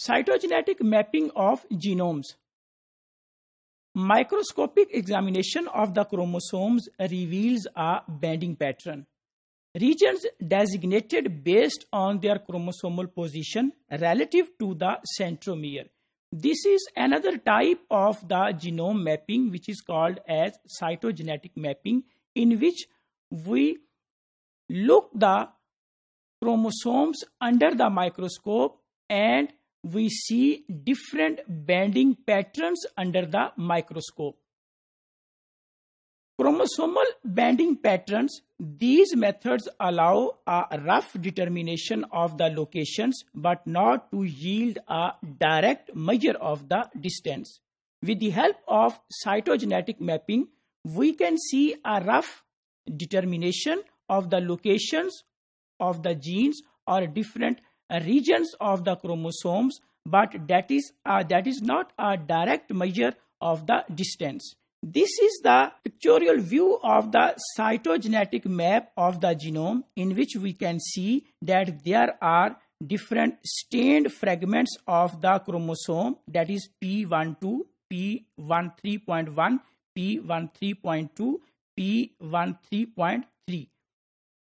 Cytogenetic mapping of genomes. Microscopic examination of the chromosomes reveals a bending pattern. Regions designated based on their chromosomal position relative to the centromere. This is another type of the genome mapping which is called as cytogenetic mapping, in which we look the chromosomes under the microscope and we see different bending patterns under the microscope. Chromosomal bending patterns. These methods allow a rough determination of the locations but not to yield a direct measure of the distance. With the help of cytogenetic mapping, we can see a rough determination of the locations of the genes or different regions of the chromosomes, but that is not a direct measure of the distance. This is the pictorial view of the cytogenetic map of the genome, in which we can see that there are different stained fragments of the chromosome, that is P12, P13.1, P13.2, P13.3.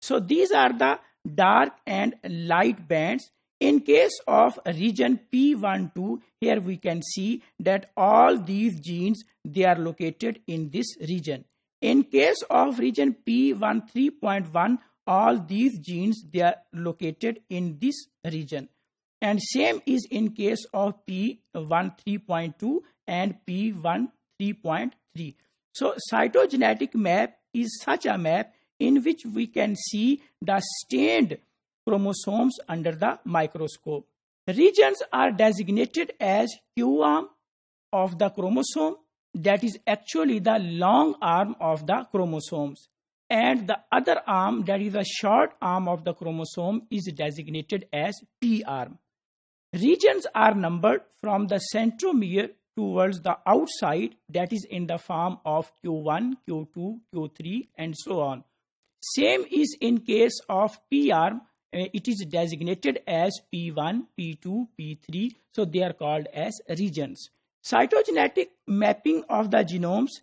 So these are the dark and light bands. In case of region P12, here we can see that all these genes, they are located in this region. In case of region P13.1, all these genes, they are located in this region. And same is in case of P13.2 and P13.3. So cytogenetic map is such a map in which we can see the stained chromosomes under the microscope. Regions are designated as Q arm of the chromosome, that is actually the long arm of the chromosomes, and the other arm, that is the short arm of the chromosome, is designated as P arm. Regions are numbered from the centromere towards the outside, that is in the form of Q1, Q2, Q3 and so on. Same is in case of P arm. It is designated as P1, P2, P3. So they are called as regions. Cytogenetic mapping of the genomes.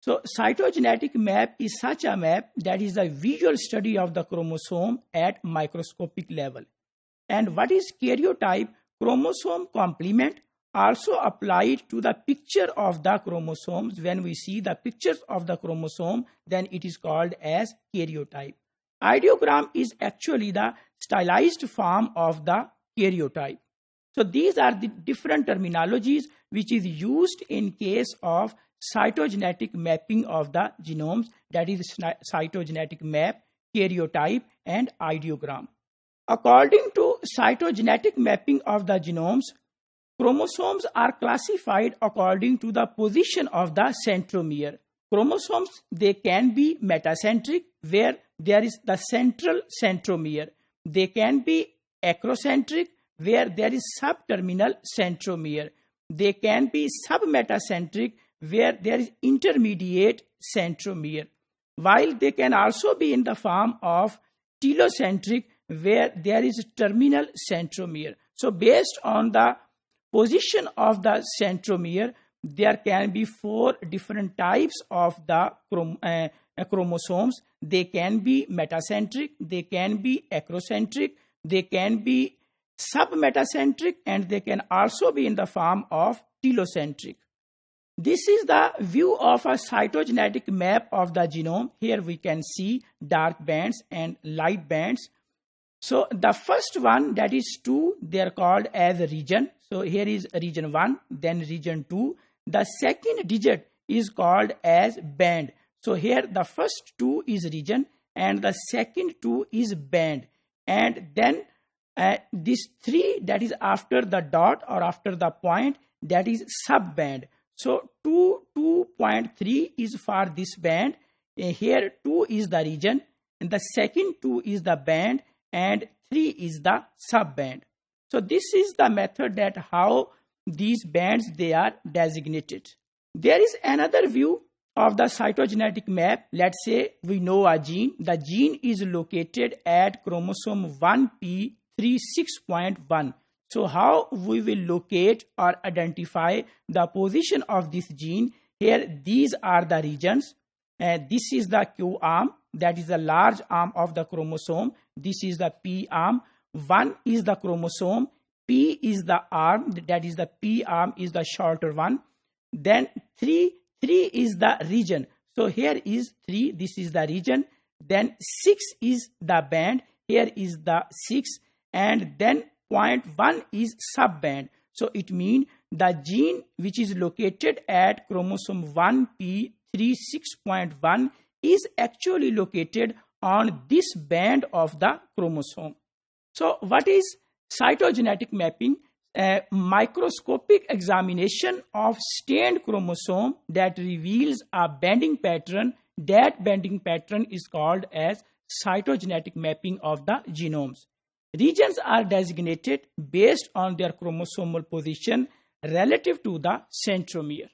So cytogenetic map is such a map that is a visual study of the chromosome at microscopic level. And what is karyotype? Chromosome complement also applied to the picture of the chromosomes. When we see the pictures of the chromosome, then it is called as karyotype. Ideogram is actually the stylized form of the karyotype. So these are the different terminologies which is used in case of cytogenetic mapping of the genomes, that is cytogenetic map, karyotype and ideogram. According to cytogenetic mapping of the genomes, chromosomes are classified according to the position of the centromere. Chromosomes, they can be metacentric, where there is the central centromere. They can be acrocentric, where there is subterminal centromere. They can be submetacentric, where there is intermediate centromere. While they can also be in the form of telocentric, where there is terminal centromere. So based on the position of the centromere, there can be 4 different types of the chromosomes. They can be metacentric, they can be acrocentric, they can be submetacentric, and they can also be in the form of telocentric. This is the view of a cytogenetic map of the genome. Here we can see dark bands and light bands. So the first one, that is 2, they are called as a region. So here is region 1, then region 2. The second digit is called as band. So here the first 2 is region and the second 2 is band. And then this 3, that is after the dot or after the point, that is subband. So 2.3 is for this band. Here 2 is the region and the second 2 is the band and 3 is the subband. So this is the method that how these bands, they are designated. There is another view of the cytogenetic map. Let's say we know a gene. The gene is located at chromosome 1p36.1. So how we will locate or identify the position of this gene? Here, these are the regions. This is the Q arm, that is the large arm of the chromosome. This is the P arm. 1 is the chromosome. P is the arm, that is the P arm is the shorter one. Then 3 is the region. So here is 3, this is the region. Then 6 is the band, here is the 6. And then 0.1 is subband. So it means the gene which is located at chromosome 1p36.1 is actually located on this band of the chromosome. So what is cytogenetic mapping? A microscopic examination of stained chromosome that reveals a bending pattern. That bending pattern is called as cytogenetic mapping of the genomes. Regions are designated based on their chromosomal position relative to the centromere.